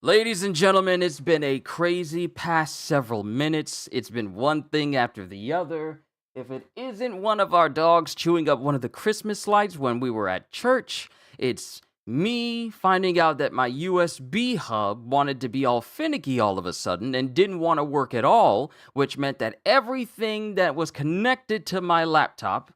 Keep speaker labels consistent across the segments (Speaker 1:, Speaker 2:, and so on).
Speaker 1: Ladies and gentlemen, it's been a crazy past several minutes. It's been one thing after the other. If it isn't one of our dogs chewing up one of the Christmas lights when we were at church, it's me finding out that my USB hub wanted to be all finicky all of a sudden and didn't want to work at all, which meant that everything that was connected to my laptop.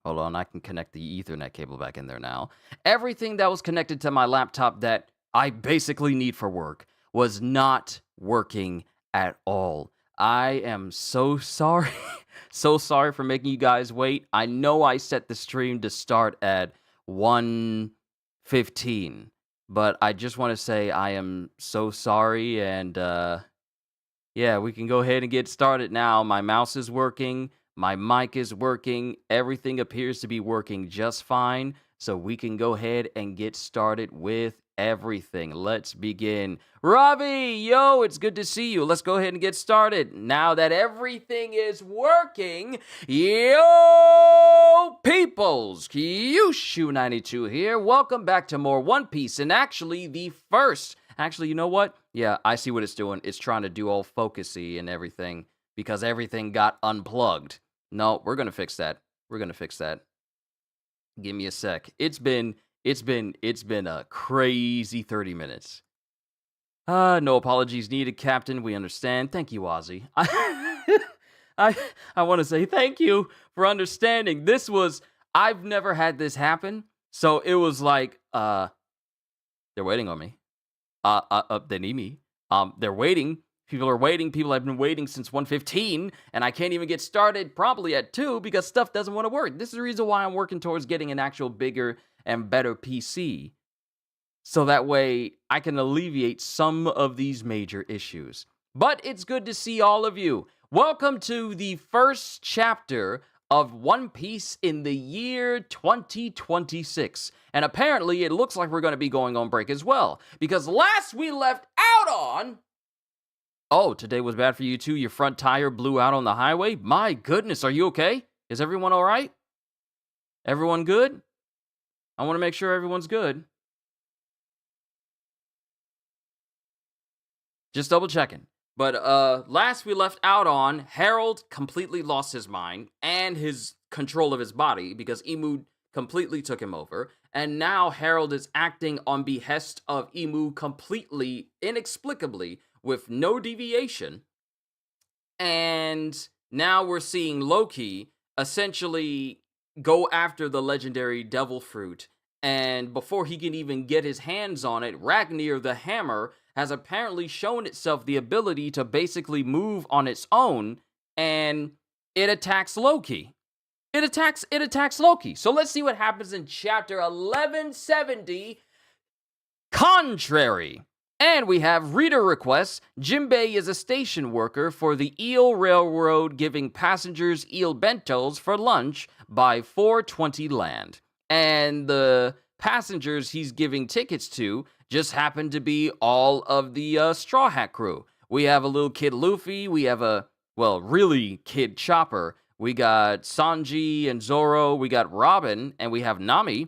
Speaker 1: Hold on, I can connect the Ethernet cable back in there now. Everything that was connected to my laptop that I basically need for work was not working at all. I am so sorry. So sorry for making you guys wait. I know I set the stream to start at 1:15, but I just want to say I am so sorry and yeah, we can go ahead and get started now. My mouse is working, my mic is working, everything appears to be working just fine. So we can go ahead and get started with everything. Let's begin. Ravi, yo, it's good to see you. Let's go ahead and get started. Now that everything is working, yo, peoples, Qushu 92 here. Welcome back to more One Piece, and actually the first. Actually, you know what? Yeah, I see what it's doing. It's trying to do all focusy and everything because everything got unplugged. No, we're gonna fix that. We're gonna fix that. Give me a sec. It's been a crazy 30 minutes. No apologies needed, Captain. We understand. Thank you, Ozzy. I I want to say thank you for understanding. I've never had this happen, so it was like they're waiting on me. They need me. They're waiting. People are waiting. People have been waiting since 1:15, and I can't even get started probably at 2 because stuff doesn't want to work. This is the reason why I'm working towards getting an actual bigger and better PC. So that way I can alleviate some of these major issues. But it's good to see all of you. Welcome to the first chapter of One Piece in the year 2026. And apparently it looks like we're going to be going on break as well. Because last we left out on... Oh, today was bad for you too? Your front tire blew out on the highway? My goodness, are you okay? Is everyone all right? Everyone good? I want to make sure everyone's good. Just double checking. But last we left out on, Harold completely lost his mind and his control of his body because Emu completely took him over. And now Harold is acting on behest of Emu completely, inexplicably, with no deviation. And now we're seeing Loki essentially go after the legendary Devil Fruit. And before he can even get his hands on it, Ragnir the Hammer has apparently shown itself the ability to basically move on its own, and it attacks Loki. It attacks Loki. So let's see what happens in chapter 1170, Contrary. And we have reader requests. Jimbei is a station worker for the Eel Railroad, giving passengers eel bentos for lunch by 4:20 land. And the passengers he's giving tickets to just happen to be all of the Straw Hat crew. We have a little kid Luffy. We have really kid Chopper. We got Sanji and Zoro. We got Robin, and we have Nami.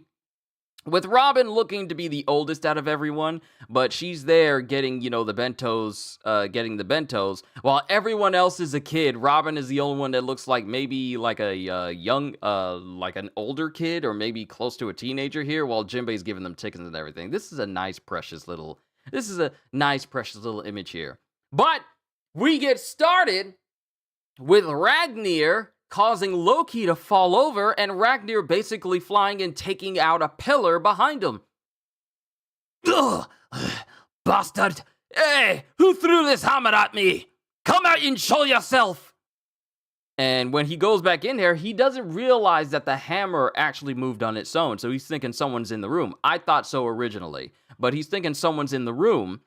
Speaker 1: With Robin looking to be the oldest out of everyone, but she's there getting, the bentos, while everyone else is a kid. Robin is the only one that looks like maybe like a young, like an older kid, or maybe close to a teenager here, while Jinbei's giving them tickets and everything. This is a nice, precious little image here. But we get started with Ragnir causing Loki to fall over, and Ragnir basically flying and taking out a pillar behind him. Ugh! Bastard! Hey! Who threw this hammer at me? Come out and show yourself! And when he goes back in there, he doesn't realize that the hammer actually moved on its own, so he's thinking someone's in the room. I thought so originally, but he's thinking someone's in the room,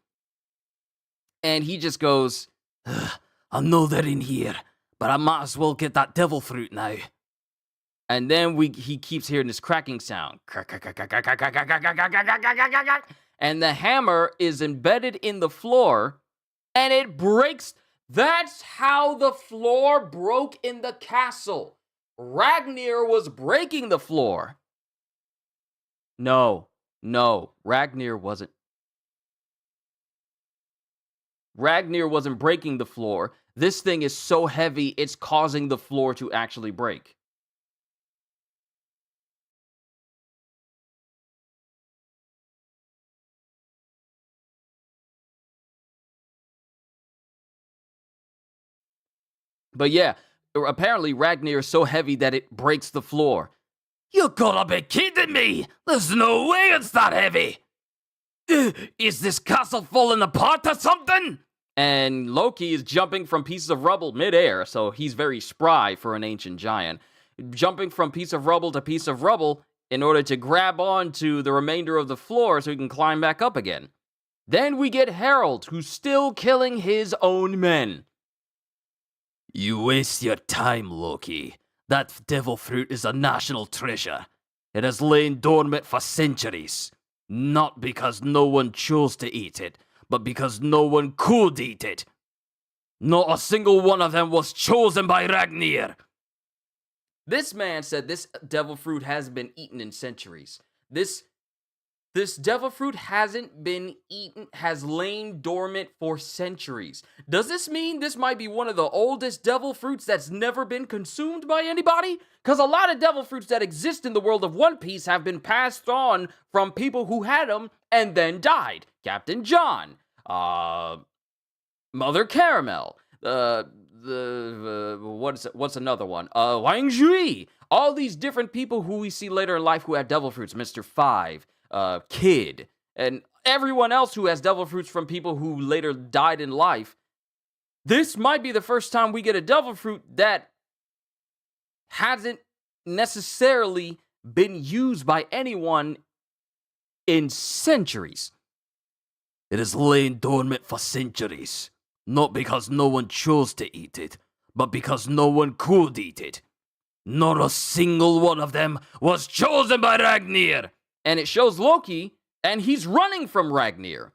Speaker 1: and he just goes, I know they're in here, but I might as well get that devil fruit now. And then he keeps hearing this cracking sound. And the hammer is embedded in the floor, and it breaks. That's how the floor broke in the castle. Ragnir was breaking the floor. No, No, Ragnar wasn't breaking the floor. This thing is so heavy, it's causing the floor to actually break. But yeah, apparently Ragnar is so heavy that it breaks the floor. You gotta be kidding me! There's no way it's that heavy! Is this castle falling apart or something? And Loki is jumping from pieces of rubble midair, so he's very spry for an ancient giant. Jumping from piece of rubble to piece of rubble in order to grab onto the remainder of the floor so he can climb back up again. Then we get Harold, who's still killing his own men. You waste your time, Loki. That devil fruit is a national treasure. It has lain dormant for centuries. Not because no one chose to eat it, but because no one could eat it. Not a single one of them was chosen by Ragnar. This man said this devil fruit hasn't been eaten in centuries. This devil fruit hasn't been eaten, has lain dormant for centuries. Does this mean this might be one of the oldest devil fruits that's never been consumed by anybody? Because a lot of devil fruits that exist in the world of One Piece have been passed on from people who had them and then died. Captain John, Mother Caramel, what's another one? Wang Zhui. All these different people who we see later in life who had devil fruits. Mr. Five. Kid, and everyone else who has devil fruits from people who later died in life. This might be the first time we get a devil fruit that hasn't necessarily been used by anyone in centuries. It has lain dormant for centuries, not because no one chose to eat it, but because no one could eat it. Not a single one of them was chosen by Ragnar. And it shows Loki, and he's running from Ragnar.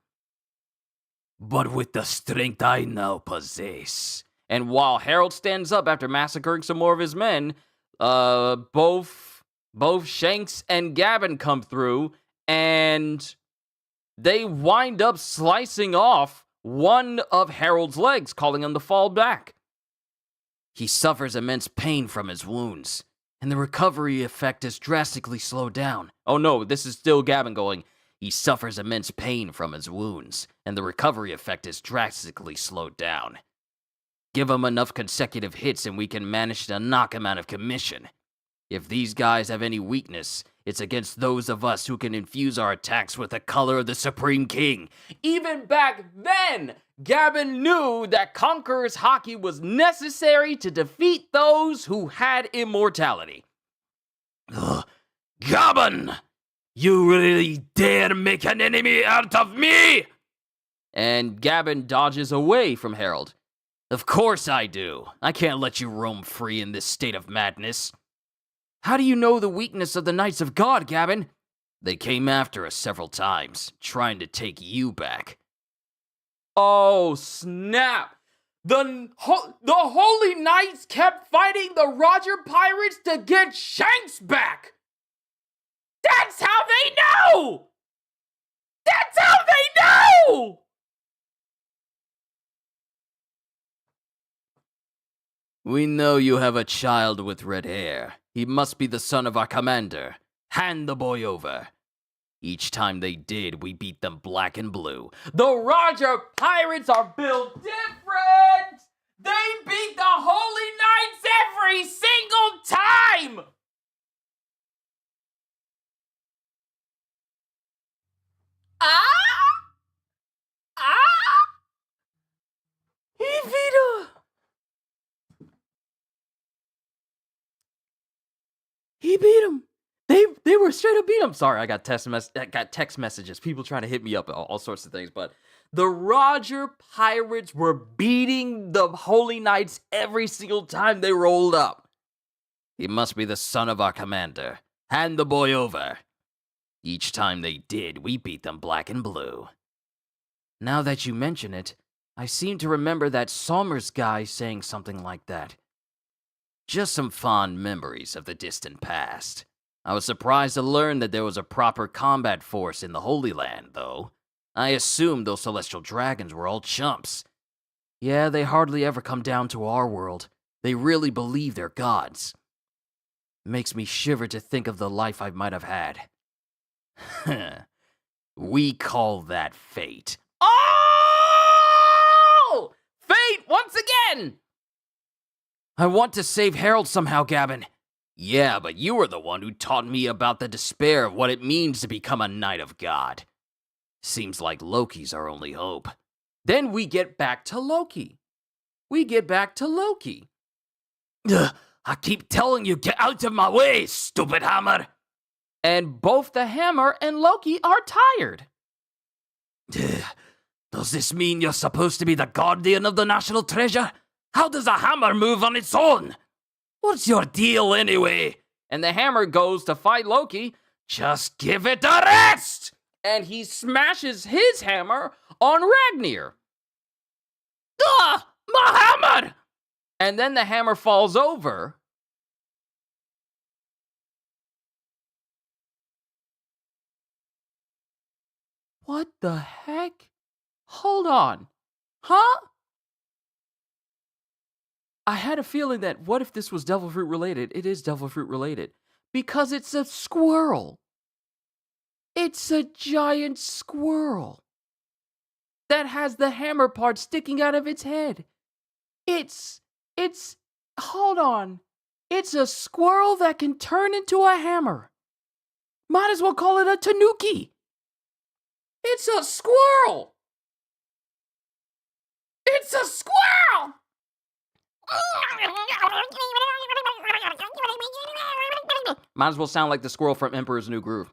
Speaker 1: But with the strength I now possess. And while Harold stands up after massacring some more of his men, both Shanks and Gavin come through, and they wind up slicing off one of Harold's legs, calling him to fall back. He suffers immense pain from his wounds, and the recovery effect is drastically slowed down. Oh no, this is still Gavin going. He suffers immense pain from his wounds, and the recovery effect is drastically slowed down. Give him enough consecutive hits and we can manage to knock him out of commission. If these guys have any weakness, it's against those of us who can infuse our attacks with the color of the Supreme King. Even back then, Gavin knew that Conqueror's Haki was necessary to defeat those who had immortality. Ugh. Gavin! You really dare make an enemy out of me? And Gavin dodges away from Harold. Of course I do. I can't let you roam free in this state of madness. How do you know the weakness of the Knights of God, Gavin? They came after us several times, trying to take you back. Oh, snap! The Holy Knights kept fighting the Roger Pirates to get Shanks back! That's how they know! That's how they know! We know you have a child with red hair. He must be the son of our commander. Hand the boy over. Each time they did, we beat them black and blue. The Roger Pirates are built different! They beat the Holy Knights every single time! He beat him! He beat him! They were straight up beat him. Sorry, I got text messages. People trying to hit me up, all sorts of things. But the Roger Pirates were beating the Holy Knights every single time they rolled up. He must be the son of our commander. Hand the boy over. Each time they did, we beat them black and blue. Now that you mention it, I seem to remember that Somers guy saying something like that. Just some fond memories of the distant past. I was surprised to learn that there was a proper combat force in the Holy Land, though. I assumed those celestial dragons were all chumps. Yeah, they hardly ever come down to our world. They really believe they're gods. Makes me shiver to think of the life I might have had. We call that fate. Oh! Fate once again! I want to save Harold somehow, Gavin. Yeah, but you were the one who taught me about the despair of what it means to become a knight of God. Seems like Loki's our only hope. Then we get back to Loki. Ugh, I keep telling you, get out of my way, stupid hammer. And both the hammer and Loki are tired. Does this mean you're supposed to be the guardian of the national treasure? How does a hammer move on its own? What's your deal anyway? And the hammer goes to fight Loki. Just give it a rest! And he smashes his hammer on Ragnir. My hammer! And then the hammer falls over. What the heck? Hold on. Huh? I had a feeling that what if this was devil fruit related? It is devil fruit related. Because it's a squirrel. It's a giant squirrel that has the hammer part sticking out of its head. Hold on. It's a squirrel that can turn into a hammer. Might as well call it a tanuki. It's a squirrel. It's a squirrel. Might as well sound like the squirrel from Emperor's New Groove.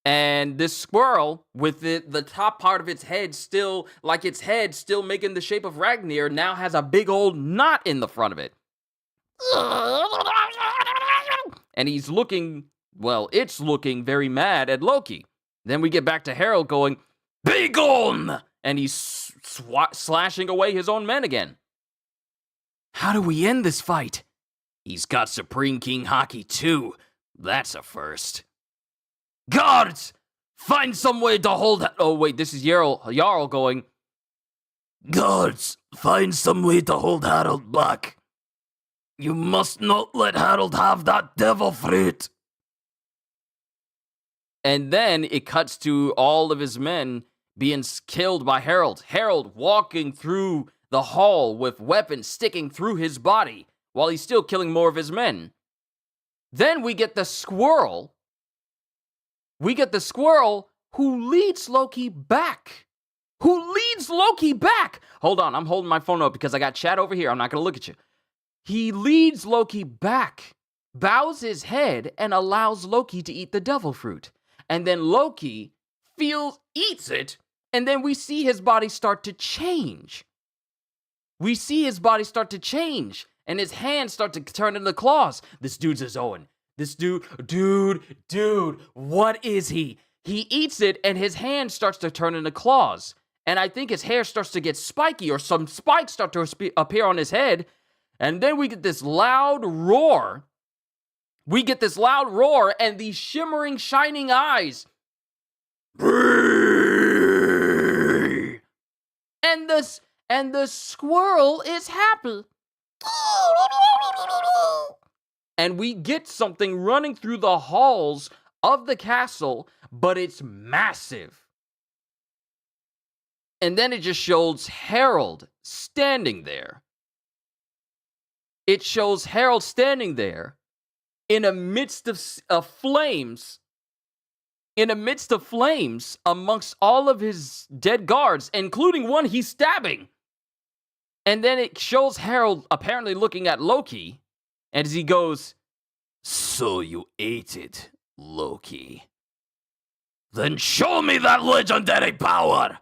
Speaker 1: And this squirrel, with the top part of its head still, like its head still making the shape of Ragnir, now has a big old knot in the front of it. And he's looking, well, it's looking very mad at Loki. Then we get back to Harold going, "Be gone!" And he's slashing away his own men again. How do we end this fight? He's got Supreme King Haki too. That's a first. Guards! Find some way to hold... Oh, wait, this is Jarl going... Guards, find some way to hold Harold back. You must not let Harold have that devil fruit. And then it cuts to all of his men being killed by Harold. Harold walking through the hall with weapons sticking through his body while he's still killing more of his men. Then we get the squirrel. Who leads Loki back. Hold on, I'm holding my phone up because I got chat over here. I'm not going to look at you. He leads Loki back, bows his head, and allows Loki to eat the devil fruit. And then Loki eats it, and then we see his body start to change. And his hands start to turn into claws. This dude's a Zoan. Dude, what is he? He eats it, and his hand starts to turn into claws. And I think his hair starts to get spiky, or some spikes start to appear on his head. And then we get this loud roar. And these shimmering, shining eyes. And the squirrel is happy. And we get something running through the halls of the castle, but it's massive. And then it just shows Harold standing there. In the midst of flames. Amongst all of his dead guards, including one he's stabbing. And then it shows Harold apparently looking at Loki. And as he goes, "So you ate it, Loki. Then show me that legendary power."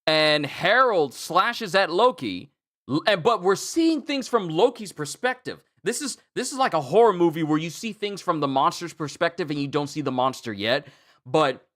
Speaker 1: And Harold slashes at Loki, but we're seeing things from Loki's perspective. This is like a horror movie where you see things from the monster's perspective and you don't see the monster yet. But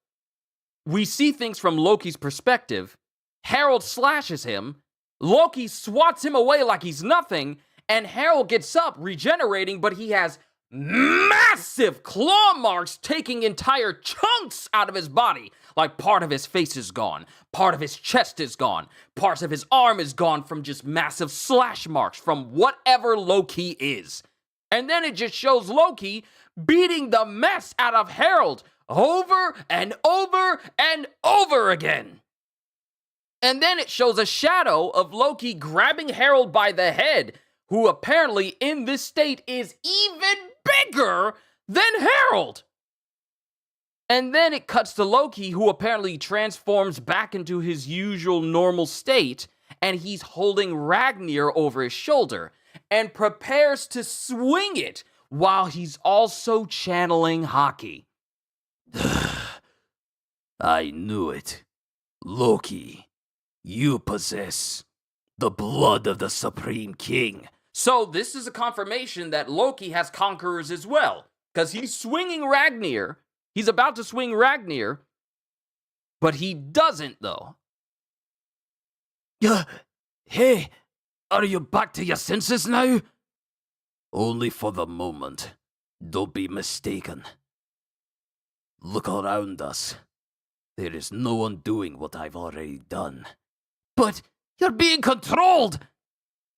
Speaker 1: we see things from Loki's perspective. Harold slashes him. Loki swats him away like he's nothing. And Harold gets up, regenerating, but he has massive claw marks taking entire chunks out of his body. Like part of his face is gone, part of his chest is gone, parts of his arm is gone from just massive slash marks from whatever Loki is. And then it just shows Loki beating the mess out of Harold over and over and over again. And then it shows a shadow of Loki grabbing Harold by the head, who apparently in this state is even bigger than Harold. And then it cuts to Loki, who apparently transforms back into his usual normal state, and he's holding Ragnar over his shoulder and prepares to swing it while he's also channeling Haki.
Speaker 2: I knew it. Loki, you possess the blood of the Supreme King.
Speaker 1: So this is a confirmation that Loki has conquerors as well, because he's swinging Ragnar. He's about to swing Ragnar, but he doesn't, though.
Speaker 2: Hey, are you back to your senses now? Only for the moment. Don't be mistaken. Look around us. There is no one doing what I've already done.
Speaker 1: But you're being controlled!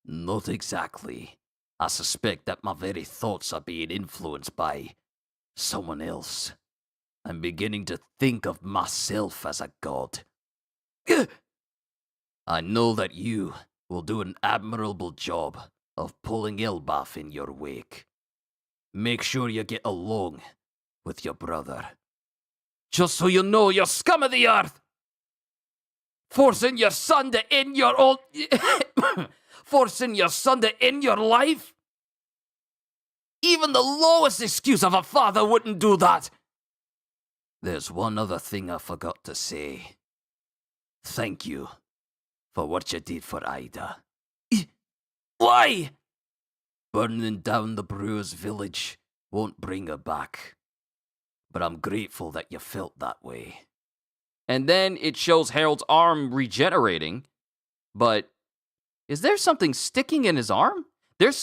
Speaker 2: Not exactly. I suspect that my very thoughts are being influenced by someone else. I'm beginning to think of myself as a god. I know that you will do an admirable job of pulling Elbaf in your wake. Make sure you get along with your brother.
Speaker 1: Just so you know, you're scum of the earth! Forcing your son to end your own... Forcing your son to end your life? Even the lowest excuse of a father wouldn't do that.
Speaker 2: There's one other thing I forgot to say. Thank you for what you did for Ida.
Speaker 1: Why?
Speaker 2: Burning down the Brewers' village won't bring her back. But I'm grateful that you felt that way.
Speaker 1: And then it shows Harold's arm regenerating. But is there something sticking in his arm? Is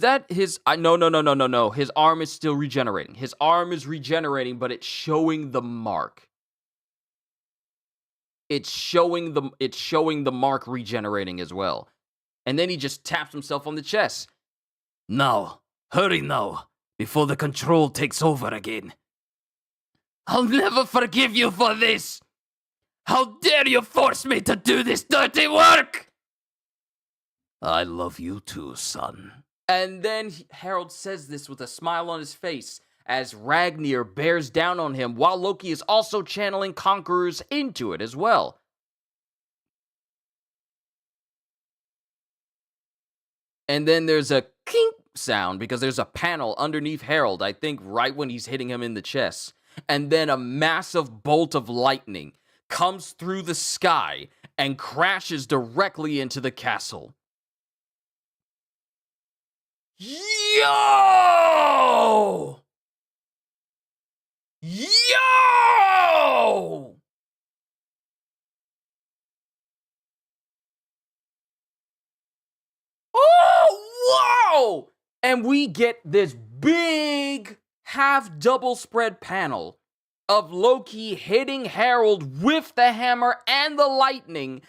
Speaker 1: that his... No. His arm is still regenerating. His arm is regenerating, but it's showing the mark. It's showing the mark regenerating as well. And then he just taps himself on the chest.
Speaker 2: Now, hurry now, before the control takes over again.
Speaker 1: I'll never forgive you for this! How dare you force me to do this dirty work!
Speaker 2: I love you too, son.
Speaker 1: And then Harold says this with a smile on his face as Ragnar bears down on him while Loki is also channeling conquerors into it as well. And then there's a kink sound because there's a panel underneath Harold, I think right when he's hitting him in the chest. And then a massive bolt of lightning comes through the sky and crashes directly into the castle. Yo! Oh, whoa! And we get this big half double spread panel of Loki hitting Harold with the hammer and the lightning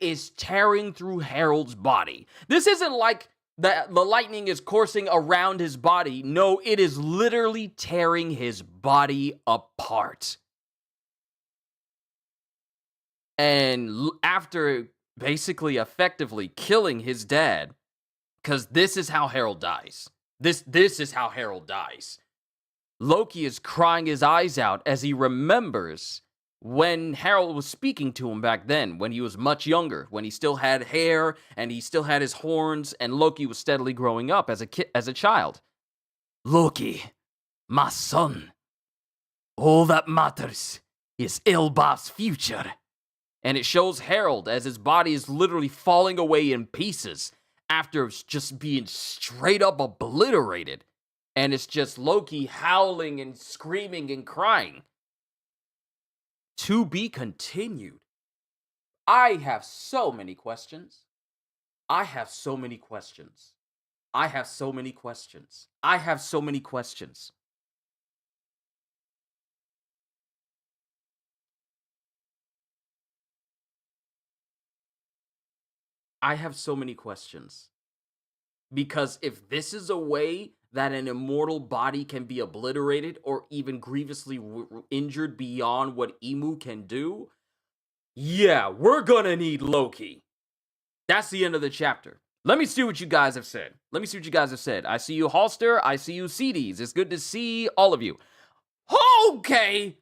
Speaker 1: is tearing through Harold's body. This isn't like the lightning is coursing around his body. No, it is literally tearing his body apart. And after basically effectively killing his dad, because this is how Harold dies. This is how Harold dies. Loki is crying his eyes out as he remembers when Harold was speaking to him back then, when he was much younger, when he still had hair and he still had his horns, and Loki was steadily growing up as a child.
Speaker 2: Loki, my son, all that matters is Elbaf's future.
Speaker 1: And it shows Harold as his body is literally falling away in pieces after just being straight up obliterated. And it's just Loki howling and screaming and crying. To be continued. I have so many questions. I have so many questions. I have so many questions. I have so many questions. I have so many questions. Because if this is a way that an immortal body can be obliterated or even grievously injured beyond what Emu can do, yeah, we're gonna need Loki. That's the end of the chapter. Let me see what you guys have said. Let me see what you guys have said. I see you, Halster. I see you, CDs. It's good to see all of you. Okay.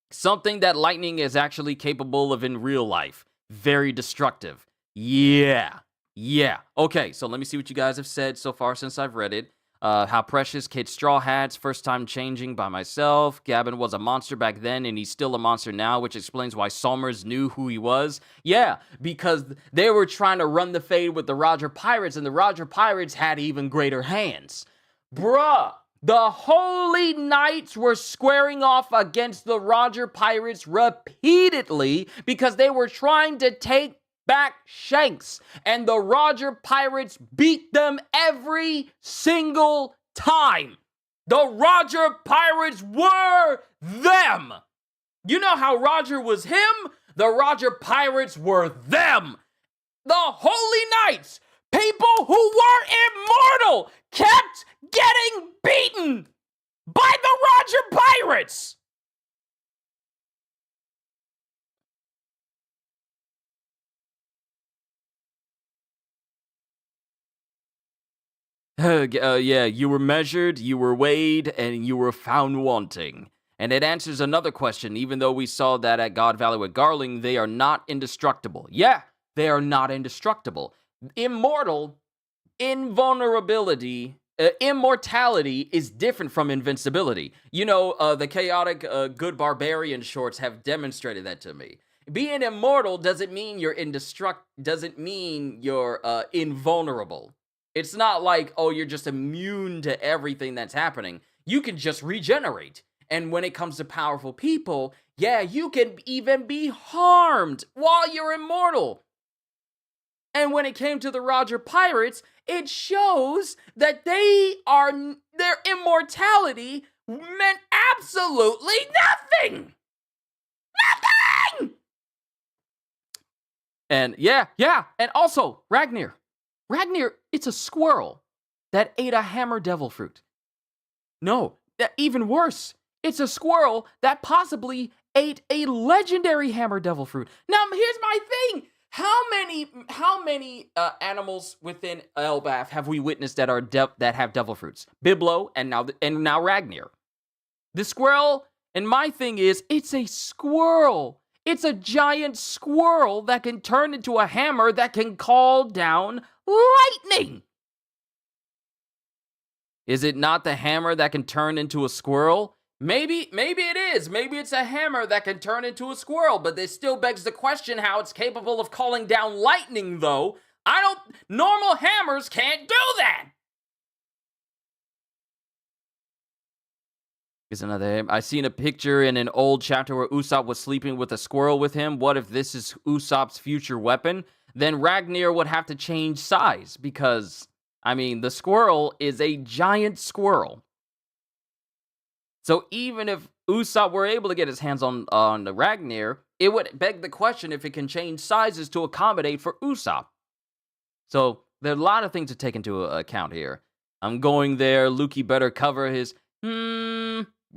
Speaker 1: Something that lightning is actually capable of in real life. Very destructive. Yeah. Yeah. Okay, so let me see what you guys have said so far since I've read it. How precious Kid Straw Hats, first time changing by myself. Gavin was a monster back then, and he's still a monster now, which explains why Somers knew who he was. Yeah, because they were trying to run the fade with the Roger Pirates, and the Roger Pirates had even greater hands. Bruh, the Holy Knights were squaring off against the Roger Pirates repeatedly because they were trying to take back Shanks, and the Roger Pirates beat them every single time. The Roger Pirates were them. You know how Roger was him? The Roger Pirates were them. The Holy Knights, people who were immortal, kept getting beaten by the Roger Pirates. Yeah, you were measured, you were weighed, and you were found wanting. And it answers another question, even though we saw that at God Valley with Garling, they are not indestructible. Yeah, they are not indestructible. Immortal, immortality is different from invincibility. You know, the chaotic good barbarian shorts have demonstrated that to me. Being immortal doesn't mean you're doesn't mean you're invulnerable. It's not like, oh, you're just immune to everything that's happening. You can just regenerate. And when it comes to powerful people, yeah, you can even be harmed while you're immortal. And when it came to the Roger Pirates, it shows that their immortality meant absolutely nothing. Nothing! And yeah, and also, Ragnar, it's a squirrel that ate a hammer devil fruit. No, even worse, it's a squirrel that possibly ate a legendary hammer devil fruit. Now, here's my thing. How many animals within Elbaf have we witnessed that have devil fruits? Biblo and now Ragnar. The squirrel, and my thing is, it's a squirrel. It's a giant squirrel that can turn into a hammer that can call down lightning. Is it not the hammer that can turn into a squirrel? Maybe it is. Maybe it's a hammer that can turn into a squirrel, but this still begs the question how it's capable of calling down lightning, though. Normal hammers can't do that. Here's another. I seen a picture in an old chapter where Usopp was sleeping with a squirrel with him. What if this is Usopp's future weapon? Then Ragnar would have to change size because, the squirrel is a giant squirrel. So even if Usopp were able to get his hands on the Ragnar, it would beg the question if it can change sizes to accommodate for Usopp. So there are a lot of things to take into account here. I'm going there. Luki better cover his...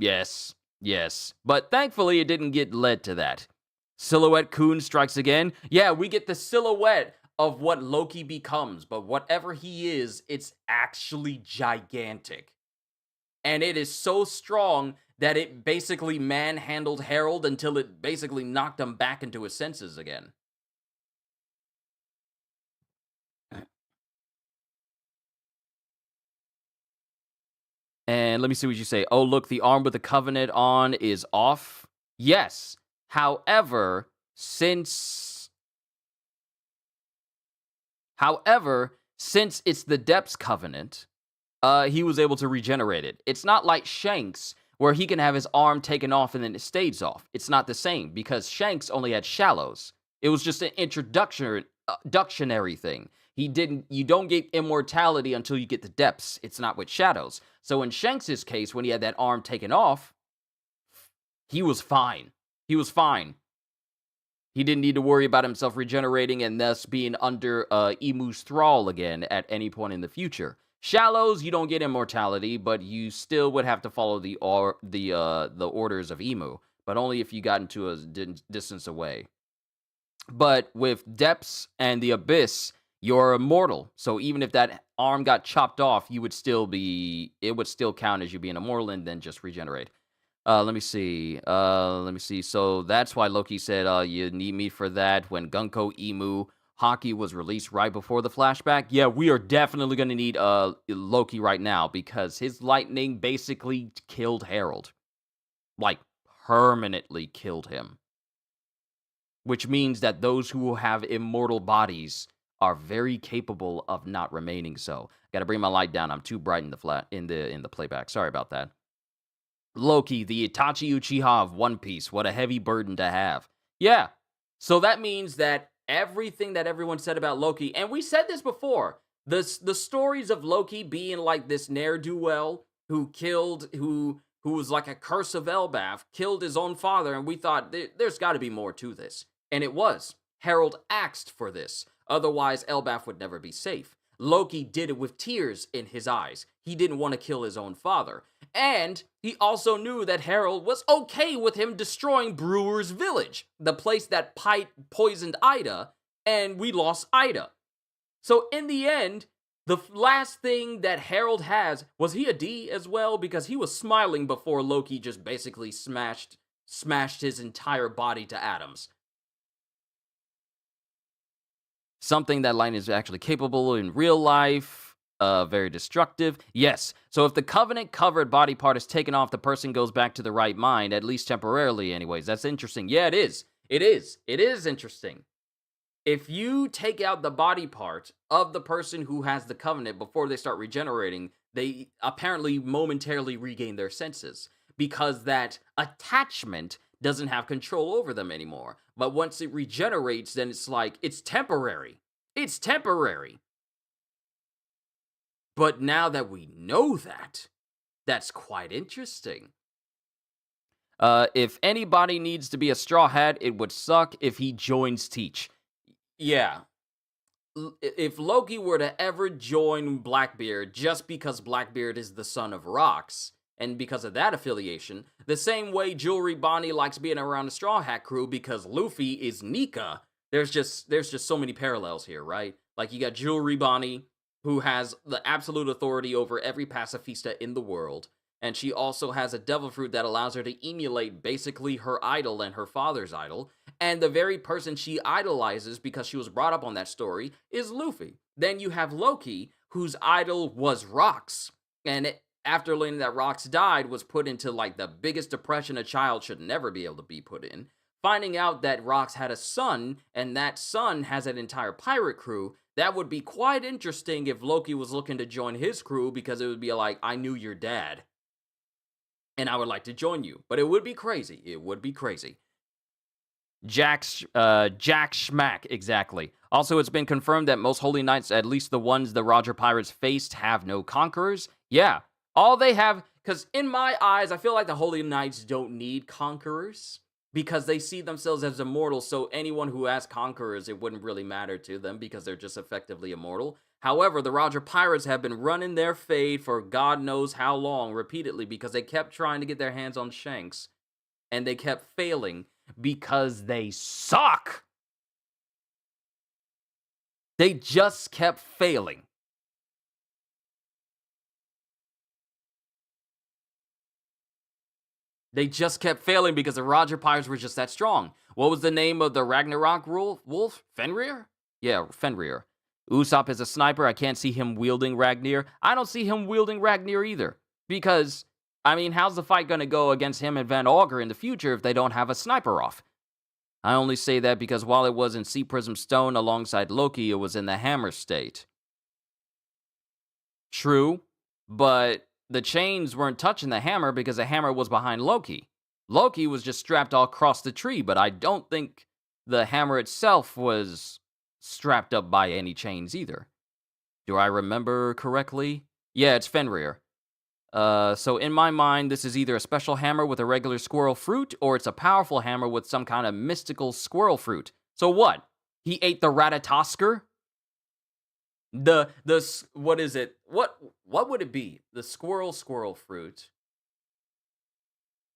Speaker 1: Yes. But thankfully, it didn't get led to that. Silhouette Coon strikes again. Yeah, we get the silhouette of what Loki becomes. But whatever he is, it's actually gigantic. And it is so strong that it basically manhandled Harold until it basically knocked him back into his senses again. And let me see what you say. Oh, look, the arm with the Covenant on is off. Yes. However, since it's the Depths Covenant, he was able to regenerate it. It's not like Shanks, where he can have his arm taken off and then it stays off. It's not the same, because Shanks only had Shallows. It was just an abductionary thing. You don't get immortality until you get the depths. It's not with shadows. So in Shanks's case, when he had that arm taken off, he was fine. He was fine. He didn't need to worry about himself regenerating and thus being under Emu's thrall again at any point in the future. Shallows, you don't get immortality, but you still would have to follow the orders of Emu, but only if you got into a distance away. But with depths and the abyss, you're immortal. So even if that arm got chopped off, it would still count as you being immortal and then just regenerate. Let me see. So that's why Loki said, you need me for that when Gunko Emu Haki was released right before the flashback. Yeah, we are definitely going to need Loki right now because his lightning basically killed Harold. Like, permanently killed him. Which means that those who have immortal bodies are very capable of not remaining so. Got to bring my light down. I'm too bright in the playback. Sorry about that. Loki, the Itachi Uchiha of One Piece. What a heavy burden to have. Yeah. So that means that everything that everyone said about Loki, and we said this before, the stories of Loki being like this ne'er-do-well who was like a curse of Elbaf, killed his own father, and we thought there's got to be more to this. And it was. Harold asked for this. Otherwise, Elbaf would never be safe. Loki did it with tears in his eyes. He didn't want to kill his own father. And he also knew that Harold was okay with him destroying Brewer's village, the place that poisoned Ida, and we lost Ida. So in the end, the last thing that Harold has, was he a D as well? Because he was smiling before Loki just basically smashed his entire body to atoms. Something that lightning is actually capable in real life. Very destructive. Yes. So if the Covenant covered body part is taken off, the person goes back to the right mind, at least temporarily anyways. That's interesting. Yeah, it is. It is interesting. If you take out the body part of the person who has the Covenant before they start regenerating, they apparently momentarily regain their senses because that attachment doesn't have control over them anymore. But once it regenerates, then it's like, it's temporary. It's temporary. But now that we know that, that's quite interesting. If anybody needs to be a Straw Hat, it would suck if he joins Teach. Yeah. If Loki were to ever join Blackbeard just because Blackbeard is the son of Rocks, and because of that affiliation, the same way Jewelry Bonnie likes being around the Straw Hat crew because Luffy is Nika, there's just so many parallels here, right? Like, you got Jewelry Bonnie, who has the absolute authority over every pacifista in the world, and she also has a devil fruit that allows her to emulate basically her idol and her father's idol, and the very person she idolizes because she was brought up on that story is Luffy. Then you have Loki, whose idol was Rocks, and after learning that Rocks died, was put into like the biggest depression a child should never be able to be put in. Finding out that Rocks had a son, and that son has an entire pirate crew, that would be quite interesting if Loki was looking to join his crew, because it would be like, I knew your dad, and I would like to join you. But it would be crazy. It would be crazy. Jack Schmack, exactly. Also, it's been confirmed that most Holy Knights, at least the ones the Roger Pirates faced, have no conquerors. Yeah, all they have, because in my eyes, I feel like the Holy Knights don't need conquerors, because they see themselves as immortal, so anyone who has conquerors, it wouldn't really matter to them, because they're just effectively immortal. However, the Roger Pirates have been running their fade for God knows how long, repeatedly, because they kept trying to get their hands on Shanks, and they kept failing, because they suck! They just kept failing. They just kept failing because the Roger Pirates were just that strong. What was the name of the Ragnarok wolf? Fenrir? Yeah, Fenrir. Usopp is a sniper. I can't see him wielding Ragnir. I don't see him wielding Ragnir either. Because, I mean, how's the fight going to go against him and Van Augur in the future if they don't have a sniper off? I only say that because while it was in Sea Prism Stone alongside Loki, it was in the Hammer state. True, but the chains weren't touching the hammer because the hammer was behind Loki. Loki was just strapped all across the tree, but I don't think the hammer itself was strapped up by any chains either. Do I remember correctly? Yeah, it's Fenrir. So in my mind, this is either a special hammer with a regular squirrel fruit, or it's a powerful hammer with some kind of mystical squirrel fruit. So what? He ate the Ratatosker? What is it? What would it be? The squirrel fruit.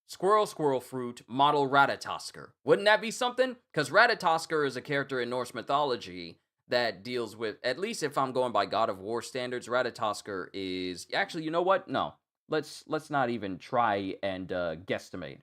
Speaker 1: Squirrel fruit model Ratatosker. Wouldn't that be something? Because Ratatosker is a character in Norse mythology that deals with, at least if I'm going by God of War standards, Ratatosker is actually, you know what? No. Let's not even try and guesstimate.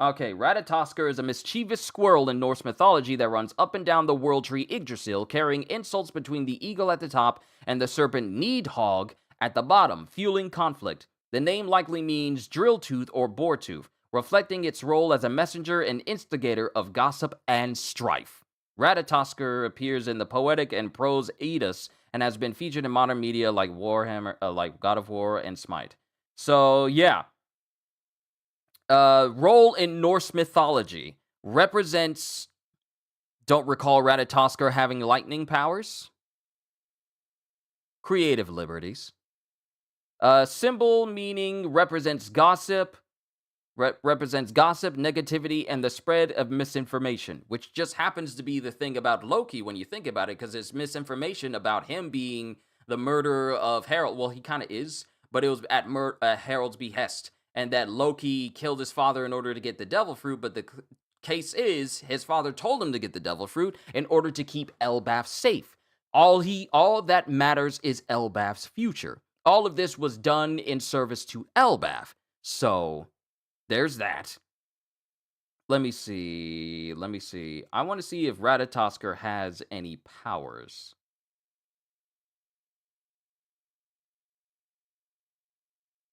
Speaker 1: Okay, Ratatosker is a mischievous squirrel in Norse mythology that runs up and down the world tree Yggdrasil, carrying insults between the eagle at the top and the serpent Needhog at the bottom, fueling conflict. The name likely means drill tooth or boar tooth, reflecting its role as a messenger and instigator of gossip and strife. Ratatosker appears in the poetic and prose Eddas and has been featured in modern media like Warhammer, like God of War and Smite. So yeah, role in Norse mythology represents. Don't recall Ratatosker having lightning powers. Creative liberties. Symbol meaning represents gossip. Represents gossip, negativity, and the spread of misinformation, which just happens to be the thing about Loki when you think about it, because it's misinformation about him being the murderer of Harold. Well, he kind of is, but it was at Harold's behest, and that Loki killed his father in order to get the devil fruit, but the case is his father told him to get the devil fruit in order to keep Elbaf safe. All that matters is Elbaf's future. All of this was done in service to Elbaf. So there's that. Let me see. I want to see if Ratatosker has any powers.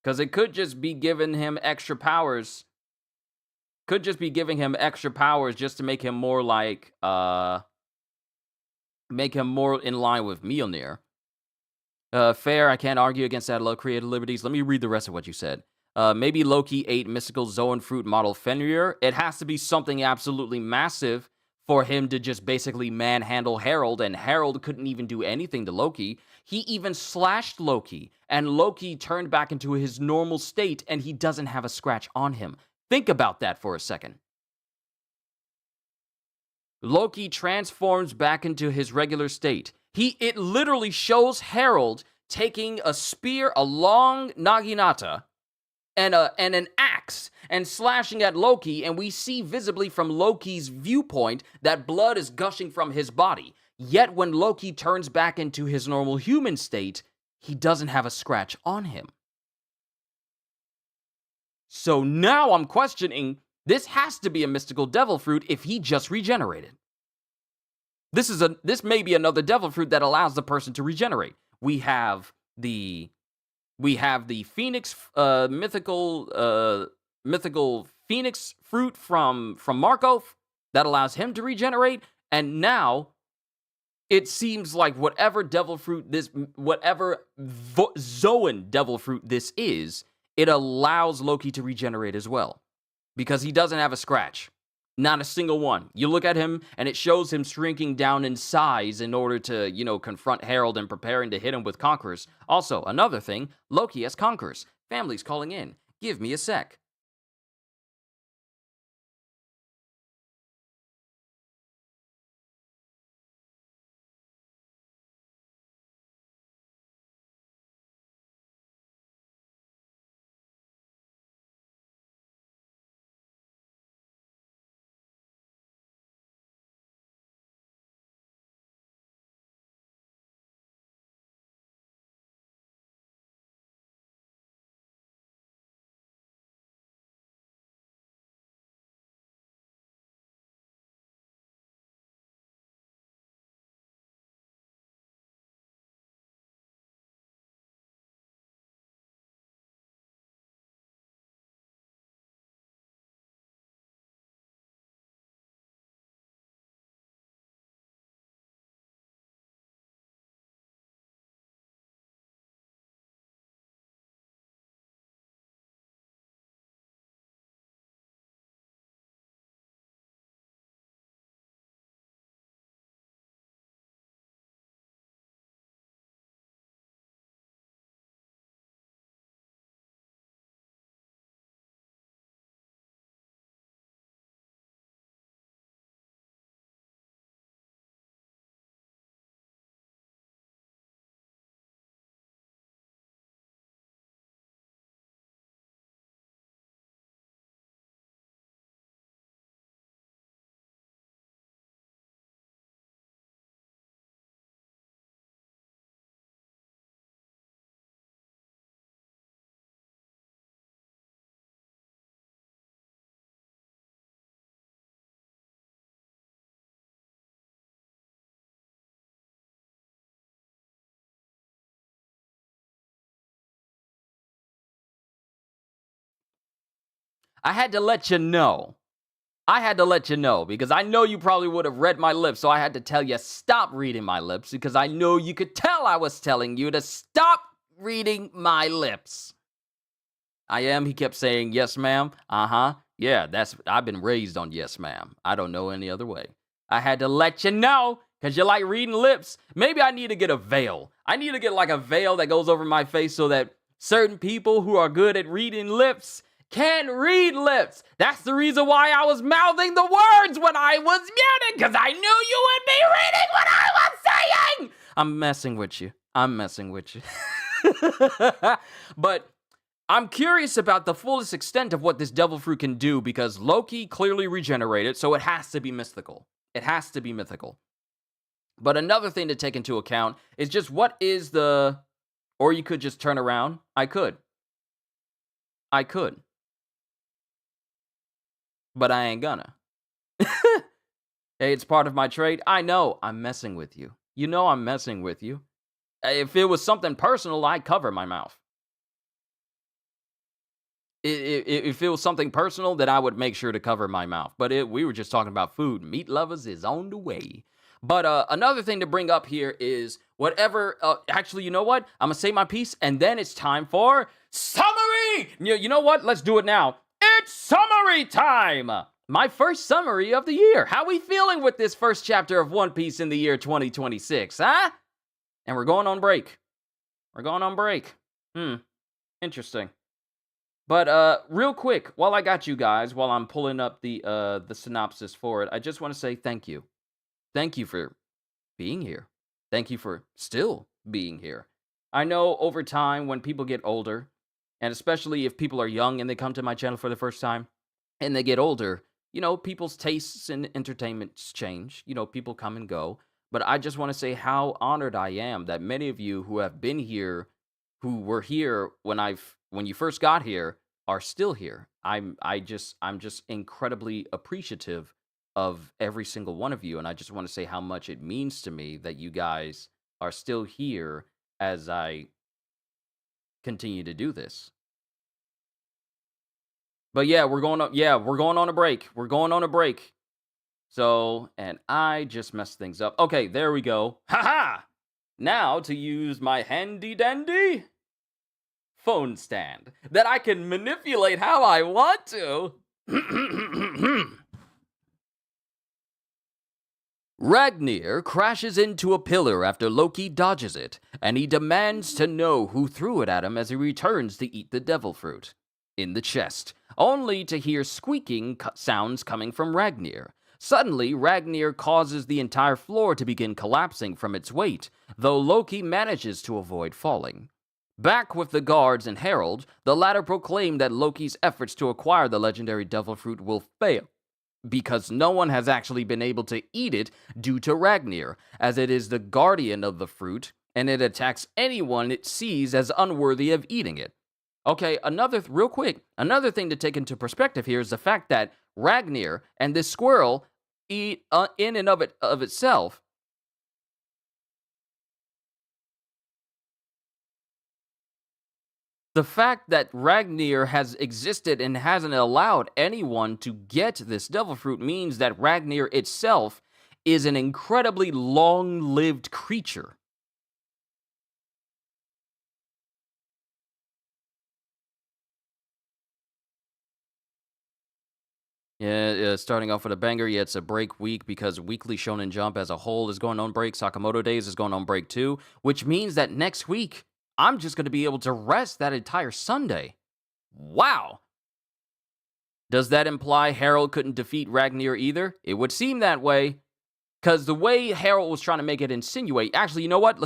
Speaker 1: Because it could just be giving him extra powers. Could just be giving him extra powers just to make him more like, make him more in line with Mjolnir. Fair, I can't argue against that. Low creative liberties. Let me read the rest of what you said. Maybe Loki ate mystical Zoan fruit model Fenrir. It has to be something absolutely massive for him to just basically manhandle Harold, and Harold couldn't even do anything to Loki. He even slashed Loki, and Loki turned back into his normal state, and he doesn't have a scratch on him. Think about that for a second. Loki transforms back into his regular state. It literally shows Harold taking a spear, a long naginata, and an axe and slashing at Loki, and we see visibly from Loki's viewpoint that blood is gushing from his body. Yet when Loki turns back into his normal human state, he doesn't have a scratch on him. So now I'm questioning, this has to be a mystical devil fruit if he just regenerated. This may be another devil fruit that allows the person to regenerate. We have the phoenix mythical phoenix fruit from Markov that allows him to regenerate, and now it seems like whatever Zoan devil fruit this is, it allows Loki to regenerate as well, because he doesn't have a scratch. Not a single one. You look at him, and it shows him shrinking down in size in order to, confront Harold and preparing to hit him with conquerors. Also, another thing, Loki has conquerors. Family's calling in. Give me a sec. I had to let you know. I had to let you know because I know you probably would have read my lips, so I had to tell you stop reading my lips because I know you could tell I was telling you to stop reading my lips. I am, he kept saying, yes, ma'am. Uh-huh. Yeah, I've been raised on yes, ma'am. I don't know any other way. I had to let you know because you like reading lips. Maybe I need to get a veil. I need to get like a veil that goes over my face so that certain people who are good at reading lips can read lips. That's the reason why I was mouthing the words when I was muted, because I knew you would be reading what I was saying. I'm messing with you. But I'm curious about the fullest extent of what this devil fruit can do because Loki clearly regenerated, so it has to be mythical. It has to be mythical. But another thing to take into account is just what is the... Or you could just turn around. I could. But I ain't gonna. Hey, it's part of my trade. I know I'm messing with you. You know I'm messing with you. If it was something personal, I'd cover my mouth. If it was something personal, then I would make sure to cover my mouth. But we were just talking about food. Meat lovers is on the way. But another thing to bring up here is whatever... actually, you know what? I'm going to say my piece, and then it's time for summary! You know what? Let's do it now. It's summary time! My first summary of the year. How we feeling with this first chapter of One Piece in the year 2026, huh? And we're going on break. Interesting. But real quick, while I got you guys, while I'm pulling up the synopsis for it, I just want to say thank you. Thank you for being here. Thank you for still being here. I know over time when people get older, and especially if people are young and they come to my channel for the first time, and they get older, you know, people's tastes in entertainments change. You know, people come and go. But I just want to say how honored I am that many of you who have been here, who were here when you first got here, are still here. I'm just incredibly appreciative of every single one of you, and I just want to say how much it means to me that you guys are still here as I continue to do this. But yeah, we're going on a break. So, and I just messed things up. Okay, there we go. Haha! Now to use my handy dandy phone stand that I can manipulate how I want to. Ragnir crashes into a pillar after Loki dodges it, and he demands to know who threw it at him as he returns to eat the devil fruit. In the chest, only to hear squeaking sounds coming from Ragnir. Suddenly, Ragnir causes the entire floor to begin collapsing from its weight, though Loki manages to avoid falling. Back with the guards and Herald, the latter proclaim that Loki's efforts to acquire the legendary devil fruit will fail, because no one has actually been able to eat it due to Ragnir, as it is the guardian of the fruit, and it attacks anyone it sees as unworthy of eating it. Okay, real quick, another thing to take into perspective here is the fact that Ragnir and this squirrel eat in and of itself. The fact that Ragnir has existed and hasn't allowed anyone to get this devil fruit means that Ragnir itself is an incredibly long-lived creature. Yeah, starting off with a banger. Yeah, it's a break week because Weekly Shonen Jump as a whole is going on break. Sakamoto Days is going on break too, which means that next week, I'm just going to be able to rest that entire Sunday. Wow. Does that imply Harold couldn't defeat Ragnir either? It would seem that way. Because the way Harold was trying to make it insinuate... Actually, you know what?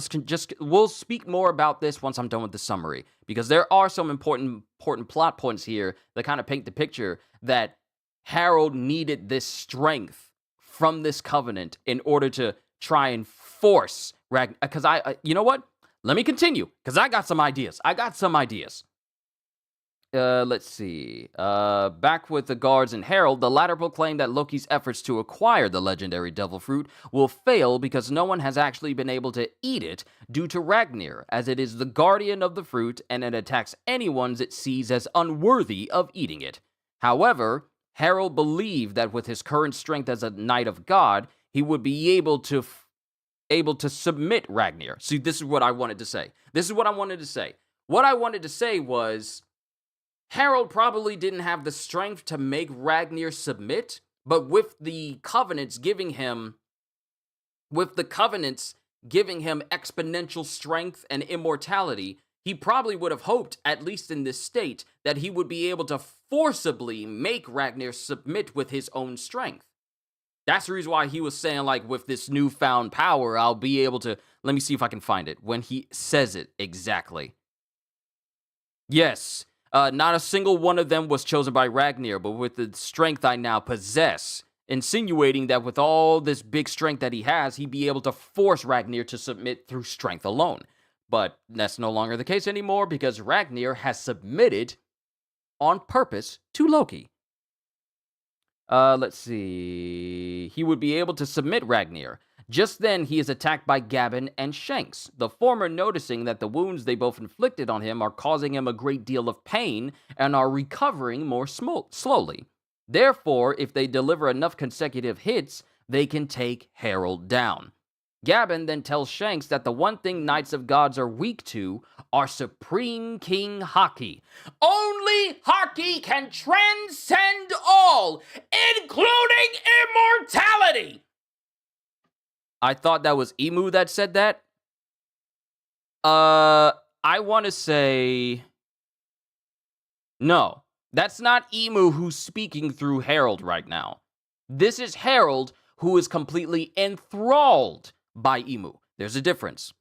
Speaker 1: We'll speak more about this once I'm done with the summary. Because there are some important plot points here that kind of paint the picture that Harold needed this strength from this covenant in order to try and force Ragnir. Because you know what? Let me continue, because I got some ideas. Let's see. Back with the guards and Herald, the latter proclaimed that Loki's efforts to acquire the legendary devil fruit will fail because no one has actually been able to eat it due to Ragnir, as it is the guardian of the fruit and it attacks anyone it sees as unworthy of eating it. However, Harold believed that with his current strength as a knight of God, he would be able to submit Ragnar. See, this is what I wanted to say. What I wanted to say was Harold probably didn't have the strength to make Ragnar submit, but with the covenants giving him exponential strength and immortality, he probably would have hoped, at least in this state, that he would be able to forcibly make Ragnar submit with his own strength. That's the reason why he was saying, like, with this newfound power, I'll be able to... Let me see if I can find it, when he says it exactly. Yes, not a single one of them was chosen by Ragnar, but with the strength I now possess, insinuating that with all this big strength that he has, he'd be able to force Ragnar to submit through strength alone. But that's no longer the case anymore, because Ragnar has submitted on purpose to Loki. Let's see. He would be able to submit Ragnar. Just then, he is attacked by Gabin and Shanks, the former noticing that the wounds they both inflicted on him are causing him a great deal of pain and are recovering more slowly. Therefore, if they deliver enough consecutive hits, they can take Harold down. Gabin then tells Shanks that the one thing Knights of Gods are weak to are Supreme King Haki. Only Haki can transcend all, including immortality! I thought that was Emu that said that. I want to say... No, that's not Emu who's speaking through Harold right now. This is Harold who is completely enthralled by Emu. There's a difference.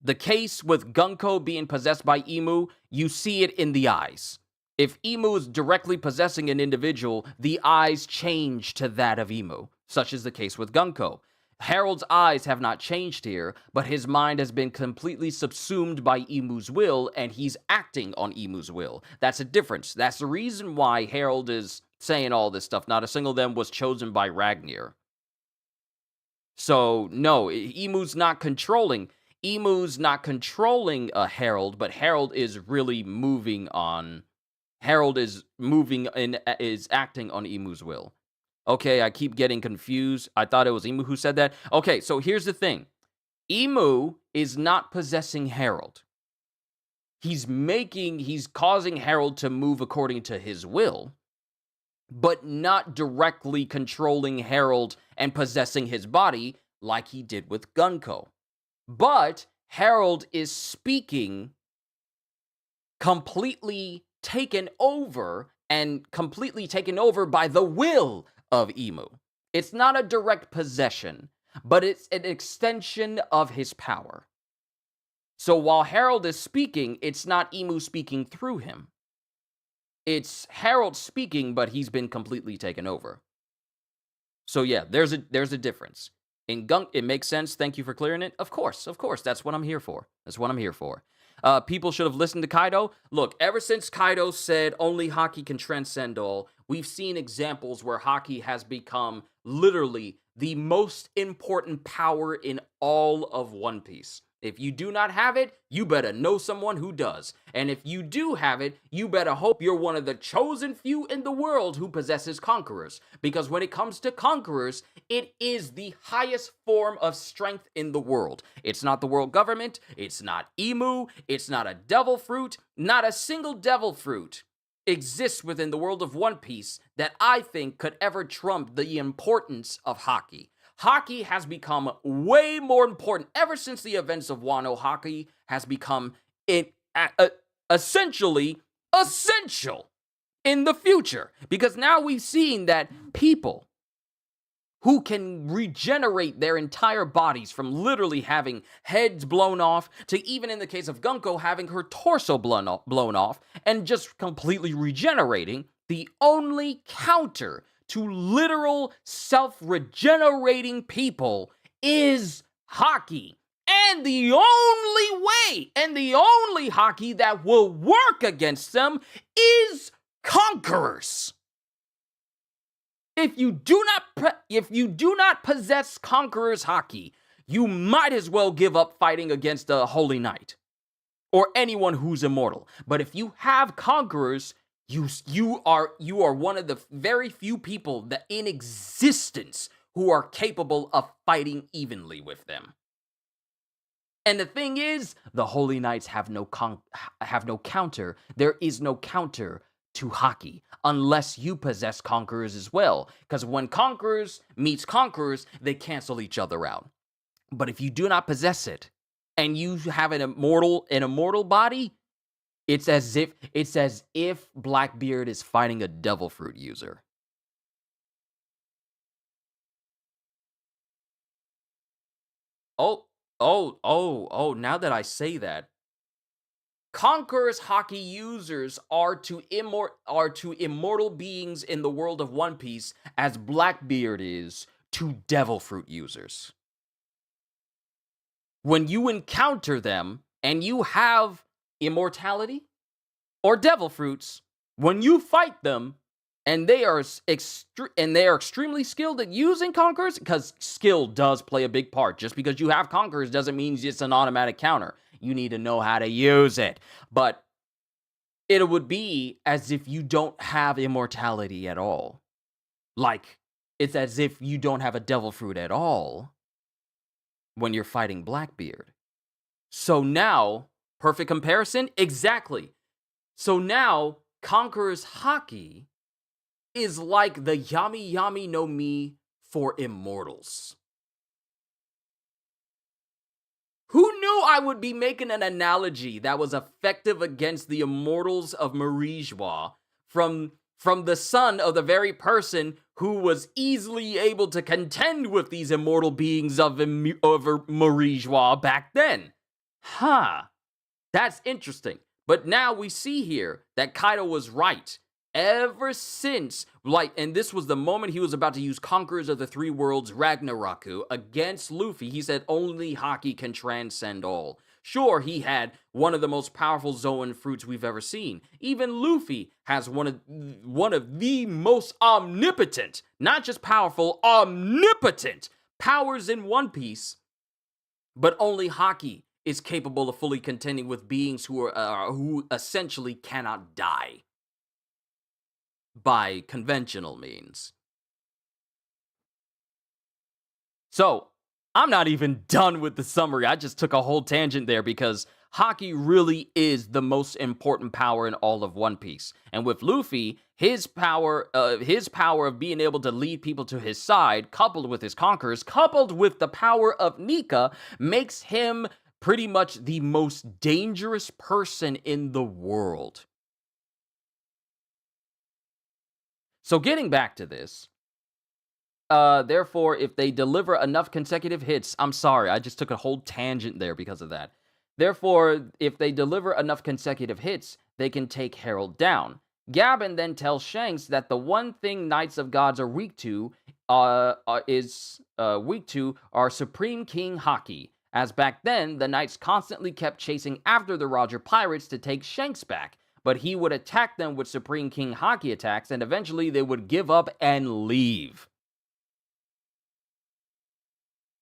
Speaker 1: The case with Gunko being possessed by Emu, you see it in the eyes. If Emu is directly possessing an individual, the eyes change to that of Emu, such is the case with Gunko. Harold's eyes have not changed here, but his mind has been completely subsumed by Emu's will, and he's acting on Emu's will. That's a difference. That's the reason why Harold is saying all this stuff. Not a single of them was chosen by Ragnar. So, no, Emu's not controlling Harold, but Harold is really moving on. Harold is acting on Emu's will. Okay, I keep getting confused. I thought it was Emu who said that. Okay, so here's the thing. Emu is not possessing Harold. He's causing Harold to move according to his will, but not directly controlling Harold and possessing his body like he did with Gunko. But Harold is speaking completely taken over by the will of Emu. It's not a direct possession, but it's an extension of his power. So while Harold is speaking, it's not Emu speaking through him. It's Harold speaking, but he's been completely taken over. So yeah, there's a difference. It makes sense. Thank you for clearing it. Of course. That's what I'm here for. People should have listened to Kaido. Look, ever since Kaido said only Haki can transcend all, we've seen examples where Haki has become literally the most important power in all of One Piece. If you do not have it, you better know someone who does. And if you do have it, you better hope you're one of the chosen few in the world who possesses conquerors. Because when it comes to conquerors, it is the highest form of strength in the world. It's not the world government, it's not Emu, it's not a devil fruit, not a single devil fruit exists within the world of One Piece that I think could ever trump the importance of Haki. Haki has become way more important ever since the events of Wano. Haki has become essentially essential in the future, because now we've seen that people who can regenerate their entire bodies from literally having heads blown off to, even in the case of Gunko, having her torso blown off and just completely regenerating, the only counter to literal self-regenerating people is Haki. And the only way, and the only Haki that will work against them is conquerors. If you do not possess conquerors Haki, you might as well give up fighting against a holy knight or anyone who's immortal. But if you have conquerors, You are one of the very few people that in existence who are capable of fighting evenly with them. And the thing is, the Holy Knights have no counter. There is no counter to Haki unless you possess Conquerors as well. Because when Conquerors meets Conquerors, they cancel each other out. But if you do not possess it, and you have an immortal body, it's as if Blackbeard is fighting a Devil Fruit user. Now that I say that, Conqueror's Haki users are to immortal beings in the world of One Piece as Blackbeard is to Devil Fruit users. When you encounter them and you have immortality or Devil Fruits, when you fight them and they are extremely skilled at using Conquerors, because skill does play a big part. Just because you have Conquerors doesn't mean it's an automatic counter. You need to know how to use it. But it would be as if you don't have immortality at all. Like, it's as if you don't have a Devil Fruit at all when you're fighting Blackbeard. So now, perfect comparison? Exactly. So now, Conqueror's Haki is like the Yami Yami no Mi for immortals. Who knew I would be making an analogy that was effective against the immortals of Marijois from the son of the very person who was easily able to contend with these immortal beings of Marijois back then? That's interesting. But now we see here that Kaido was right. Ever since, and this was the moment he was about to use Conquerors of the Three Worlds Ragnaroku against Luffy, he said only Haki can transcend all. Sure, he had one of the most powerful Zoan fruits we've ever seen. Even Luffy has one of the most omnipotent, not just powerful, omnipotent powers in One Piece. But only Haki is capable of fully contending with beings who essentially cannot die by conventional means. So, I'm not even done with the summary. I just took a whole tangent there because Haki really is the most important power in all of One Piece. And with Luffy, his power of being able to lead people to his side, coupled with his conquerors, coupled with the power of Nika, makes him pretty much the most dangerous person in the world. So getting back to this, therefore, if they deliver enough consecutive hits, I'm sorry, I just took a whole tangent there because of that. Therefore, if they deliver enough consecutive hits, they can take Herald down. Gabin then tells Shanks that the one thing Knights of Gods are weak to are Supreme King Haki, as back then, the Knights constantly kept chasing after the Roger Pirates to take Shanks back. But he would attack them with Supreme King Haki attacks, and eventually they would give up and leave.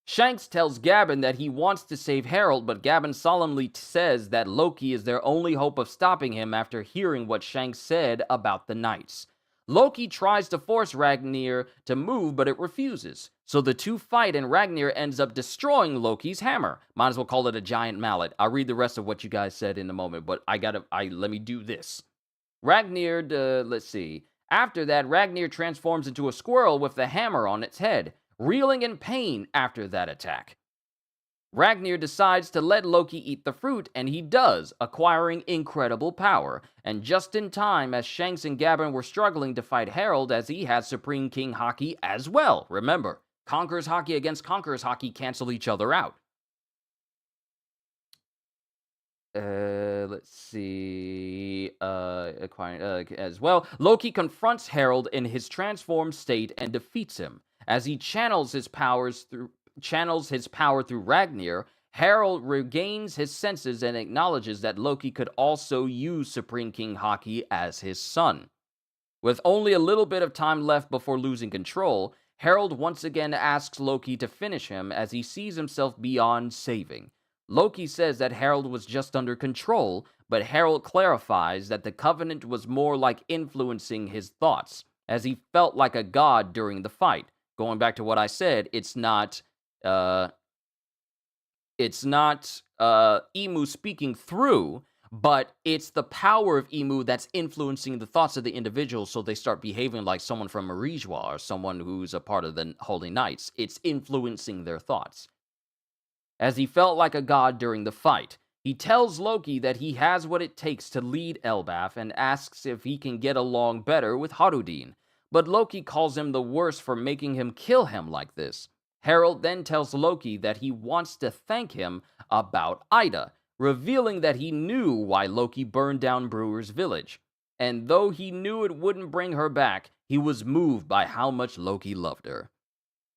Speaker 1: Shanks tells Gabin that he wants to save Herald, but Gabin solemnly says that Loki is their only hope of stopping him after hearing what Shanks said about the Knights. Loki tries to force Ragnir to move, but it refuses. So the two fight, and Ragnir ends up destroying Loki's hammer. Might as well call it a giant mallet. I'll read the rest of what you guys said in a moment, but let me do this. Ragnir, let's see. After that, Ragnir transforms into a squirrel with the hammer on its head, reeling in pain after that attack. Ragnir decides to let Loki eat the fruit, and he does, acquiring incredible power. And just in time, as Shanks and Gabin were struggling to fight Herald, as he has Supreme King Haki as well. Remember, Conqueror's Haki against Conqueror's Haki cancel each other out. Let's see. As well, Loki confronts Herald in his transformed state and defeats him. As he channels his power through Ragnir, Herald regains his senses and acknowledges that Loki could also use Supreme King Haki as his son. With only a little bit of time left before losing control, Herald once again asks Loki to finish him as he sees himself beyond saving. Loki says that Herald was just under control, but Harold clarifies that the covenant was more like influencing his thoughts, as he felt like a god during the fight. Going back to what I said, uh, Emu speaking through, but it's the power of Emu that's influencing the thoughts of the individual, so they start behaving like someone from Marijwa or someone who's a part of the Holy Knights. It's influencing their thoughts. As he felt like a god during the fight, he tells Loki that he has what it takes to lead Elbaf and asks if he can get along better with Harudin. But Loki calls him the worst for making him kill him like this. Harold then tells Loki that he wants to thank him about Ida, revealing that he knew why Loki burned down Brewer's village. And though he knew it wouldn't bring her back, he was moved by how much Loki loved her.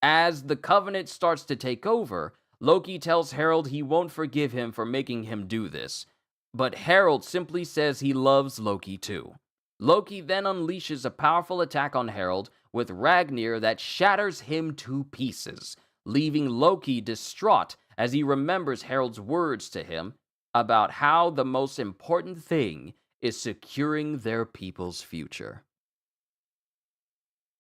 Speaker 1: As the Covenant starts to take over, Loki tells Harold he won't forgive him for making him do this, but Harold simply says he loves Loki too. Loki then unleashes a powerful attack on Harold with Ragnir that shatters him to pieces, leaving Loki distraught as he remembers Harold's words to him about how the most important thing is securing their people's future.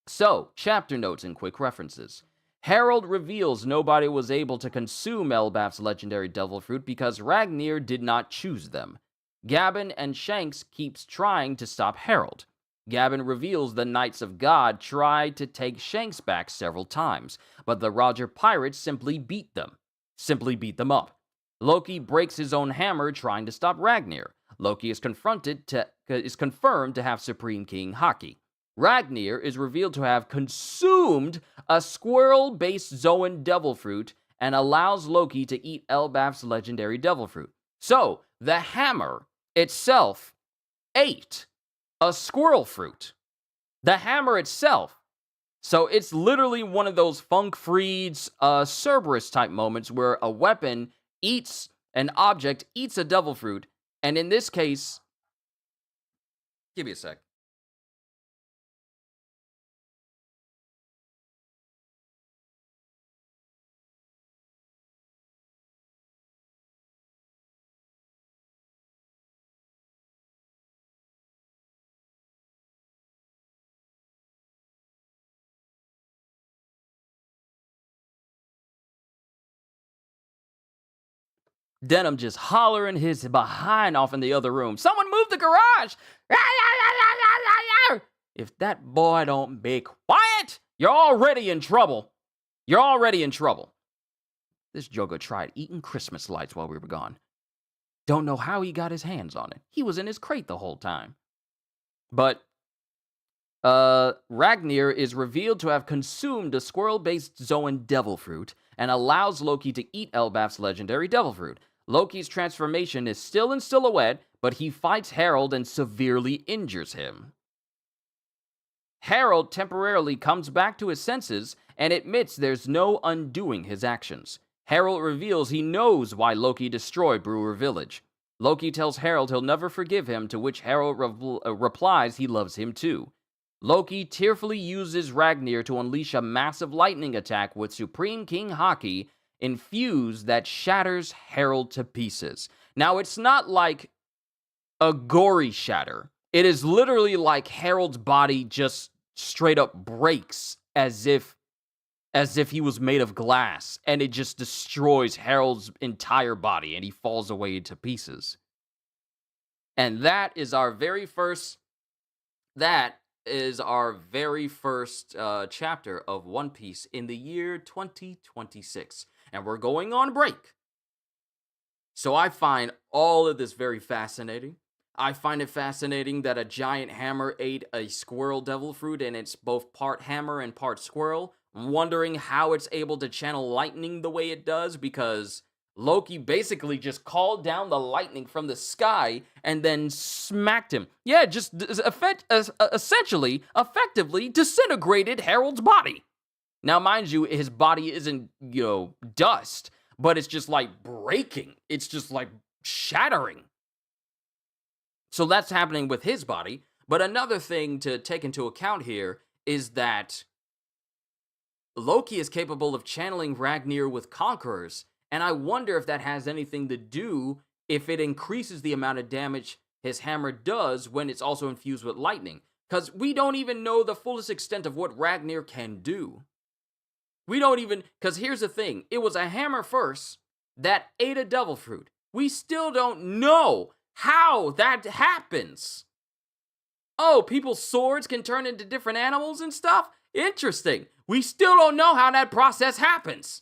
Speaker 1: So, chapter notes and quick references. Harold reveals nobody was able to consume Elbaf's legendary devil fruit because Ragnir did not choose them. Gavin and Shanks keeps trying to stop Harold. Gavin reveals the Knights of God tried to take Shanks back several times, but the Roger pirates simply beat them up. Loki breaks his own hammer trying to stop Ragnir. Loki is confirmed to have Supreme King Haki. Ragnir is revealed to have consumed a squirrel-based Zoan devil fruit and allows Loki to eat Elbaf's legendary devil fruit. So, the hammer itself ate a squirrel fruit. The hammer itself. So it's literally one of those Funk Freed's Cerberus type moments where a weapon eats an object, eats a devil fruit, and in this case, give me a sec. Denim just hollering his behind off in the other room. Someone move the garage! If that boy don't be quiet, you're already in trouble. You're already in trouble. This joker tried eating Christmas lights while we were gone. Don't know how he got his hands on it. He was in his crate the whole time. But Ragnir is revealed to have consumed a squirrel-based Zoan devil fruit and allows Loki to eat Elbaf's legendary devil fruit. Loki's transformation is still in silhouette, but he fights Harold and severely injures him. Harold temporarily comes back to his senses and admits there's no undoing his actions. Harold reveals he knows why Loki destroyed Brewer Village. Loki tells Harold he'll never forgive him, to which Harold replies he loves him too. Loki tearfully uses Ragnir to unleash a massive lightning attack with Supreme King Haki infused that shatters Harold to pieces. Now, it's not like a gory shatter. It is literally like Harold's body just straight up breaks as if he was made of glass, and it just destroys Harold's entire body and he falls away into pieces. And that is our very first chapter of One Piece in the year 2026. And we're going on break. So I find all of this very fascinating. I find it fascinating that a giant hammer ate a squirrel devil fruit and it's both part hammer and part squirrel. I'm wondering how it's able to channel lightning the way it does, because Loki basically just called down the lightning from the sky and then smacked him. Yeah, just essentially, effectively disintegrated Harold's body. Now, mind you, his body isn't, dust, but it's just like breaking. It's just like shattering. So that's happening with his body. But another thing to take into account here is that Loki is capable of channeling Ragnir with conquerors, and I wonder if that has anything to do if it increases the amount of damage his hammer does when it's also infused with lightning. Because we don't even know the fullest extent of what Ragnir can do. We don't even, because here's the thing, it was a hammer first that ate a devil fruit. We still don't know how that happens. Oh, people's swords can turn into different animals and stuff? Interesting. We still don't know how that process happens.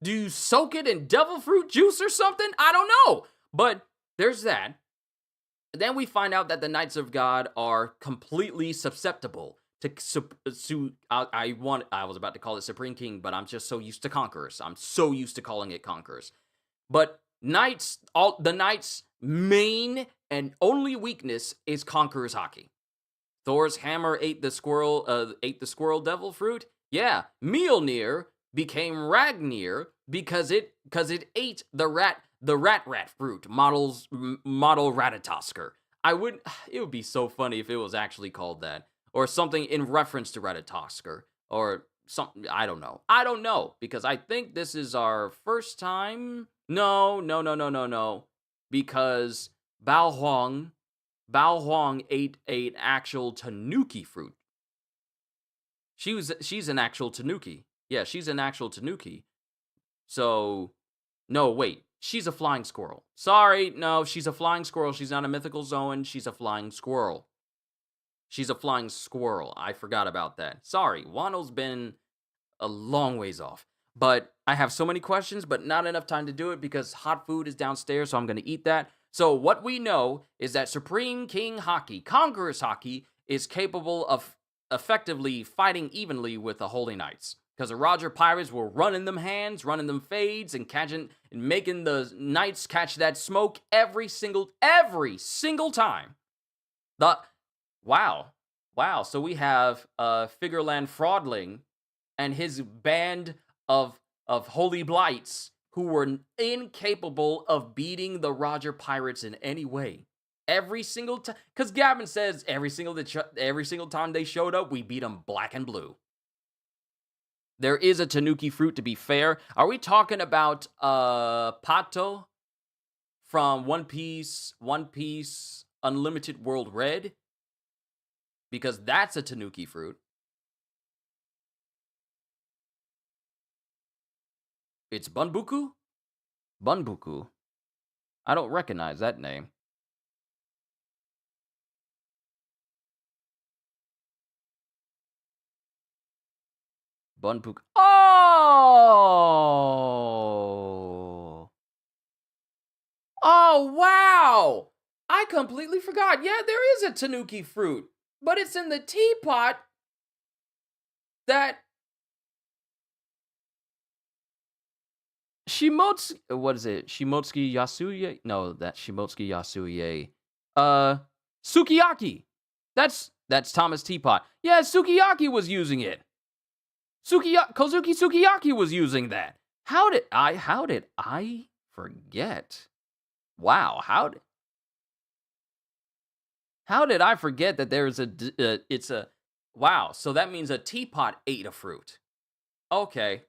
Speaker 1: Do you soak it in devil fruit juice or something? I don't know. But there's that. Then we find out that the Knights of God are completely susceptible to I was about to call it Supreme King, but I'm just so used to conquerors. I'm so used to calling it conquerors. But the Knights' main and only weakness is Conqueror's Hockey. Thor's hammer ate the squirrel devil fruit. Yeah, Mjolnir became Ragnir because it ate the rat fruit, model Ratatosker. It would be so funny if it was actually called that, or something in reference to Ratatosker, or something. I don't know, because I think this is our first time. No, because Bao Huang ate an actual tanuki fruit. She's an actual tanuki. Yeah, she's an actual tanuki. So, no, wait. She's a flying squirrel. Sorry, no, she's a flying squirrel. She's not a mythical Zoan. She's a flying squirrel. She's a flying squirrel. I forgot about that. Sorry, Wano's been a long ways off. But I have so many questions, but not enough time to do it because hot food is downstairs, so I'm going to eat that. So what we know is that Supreme King Haki, Conqueror's Haki, is capable of effectively fighting evenly with the Holy Knights. Because the Roger Pirates were running them hands, running them fades, and making the Knights catch that smoke every single time. Wow. So we have Figureland Fraudling and his band of Holy Blights who were incapable of beating the Roger Pirates in any way. Every single time, because Gavin says every single time they showed up, we beat them black and blue. There is a Tanuki fruit, to be fair. Are we talking about Pato from One Piece Unlimited World Red? Because that's a Tanuki fruit. It's Bunbuku? Bunbuku. I don't recognize that name. Bunbuku. Oh! Oh, wow! I completely forgot. Yeah, there is a Tanuki fruit, but it's in the teapot that Shimotsuki Yasuye? No, that's Shimotsuki Yasuye. Sukiyaki. That's Thomas Teapot. Yeah, Sukiyaki was using it. Kozuki Sukiyaki was using that. How did I forget? Wow, how did I forget that there's wow, so that means a teapot ate a fruit. Okay.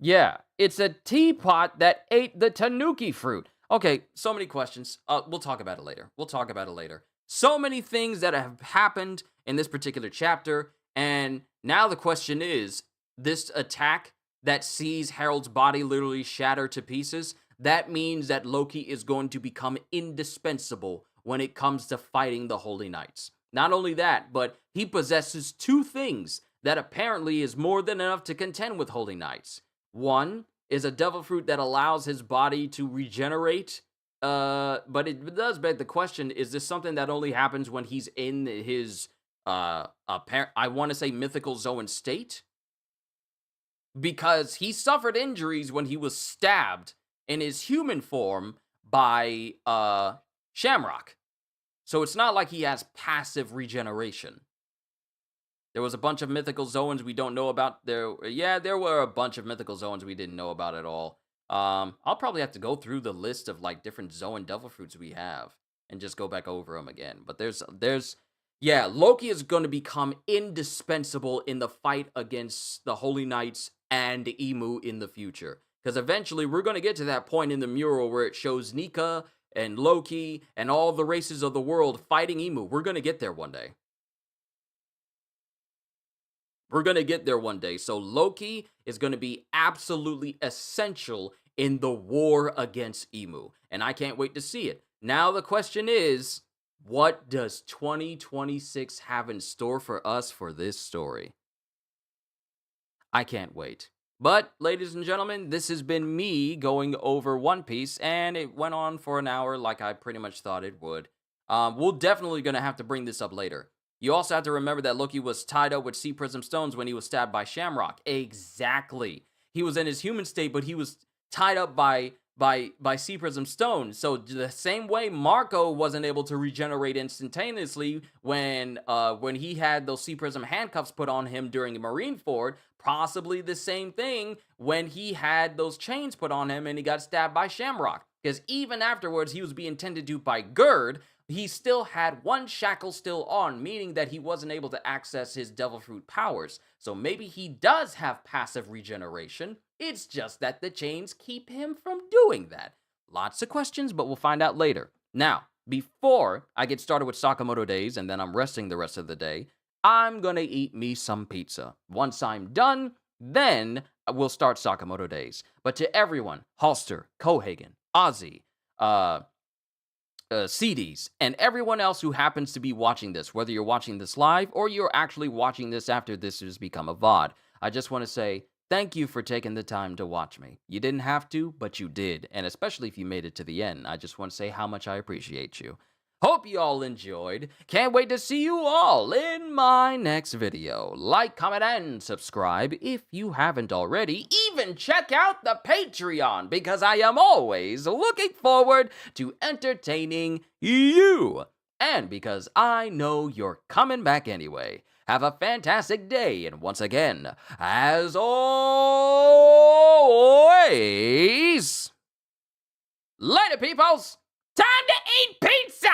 Speaker 1: Yeah, it's a teapot that ate the tanuki fruit. Okay, so many questions. We'll talk about it later. So many things that have happened in this particular chapter, and now the question is, this attack that sees Harold's body literally shatter to pieces, that means that Loki is going to become indispensable when it comes to fighting the Holy Knights. Not only that, but he possesses two things that apparently is more than enough to contend with Holy Knights. One is a devil fruit that allows his body to regenerate, but it does beg the question, is this something that only happens when he's in his, I want to say mythical Zoan state? Because he suffered injuries when he was stabbed in his human form by, Shamrock. So it's not like he has passive regeneration. There was a bunch of mythical Zoans we don't know about. There were a bunch of mythical Zoans we didn't know about at all. I'll probably have to go through the list of like different Zoan devil fruits we have and just go back over them again. But Loki is going to become indispensable in the fight against the Holy Knights and Emu in the future. Because eventually we're going to get to that point in the mural where it shows Nika and Loki and all the races of the world fighting Emu. We're going to get there one day. We're going to get there one day. So Loki is going to be absolutely essential in the war against Emu. And I can't wait to see it. Now the question is, what does 2026 have in store for us for this story? I can't wait. But, ladies and gentlemen, this has been me going over One Piece, and it went on for an hour like I pretty much thought it would. We're definitely going to have to bring this up later. You also have to remember that Loki was tied up with Sea Prism Stones when he was stabbed by Shamrock. Exactly. He was in his human state, but he was tied up by Sea Prism Stone. So the same way Marco wasn't able to regenerate instantaneously when he had those Sea Prism handcuffs put on him during Marineford, possibly the same thing when he had those chains put on him and he got stabbed by Shamrock. Because even afterwards, he was being tended to by Gerd. He still had one shackle still on, meaning that he wasn't able to access his Devil Fruit powers. So maybe he does have passive regeneration. It's just that the chains keep him from doing that. Lots of questions, but we'll find out later. Now, before I get started with Sakamoto Days and then I'm resting the rest of the day, I'm gonna eat me some pizza. Once I'm done, then we'll start Sakamoto Days. But to everyone, Halster, Cohagen, Ozzy, CDs, and everyone else who happens to be watching this, whether you're watching this live or you're actually watching this after this has become a VOD, I just want to say thank you for taking the time to watch me. You didn't have to, but you did, and especially if you made it to the end, I just want to say how much I appreciate you. Hope you all enjoyed. Can't wait to see you all in my next video. Like, comment, and subscribe if you haven't already. Even check out the Patreon because I am always looking forward to entertaining you. And because I know you're coming back anyway. Have a fantastic day, and once again, as always, later peoples, time to eat pizza!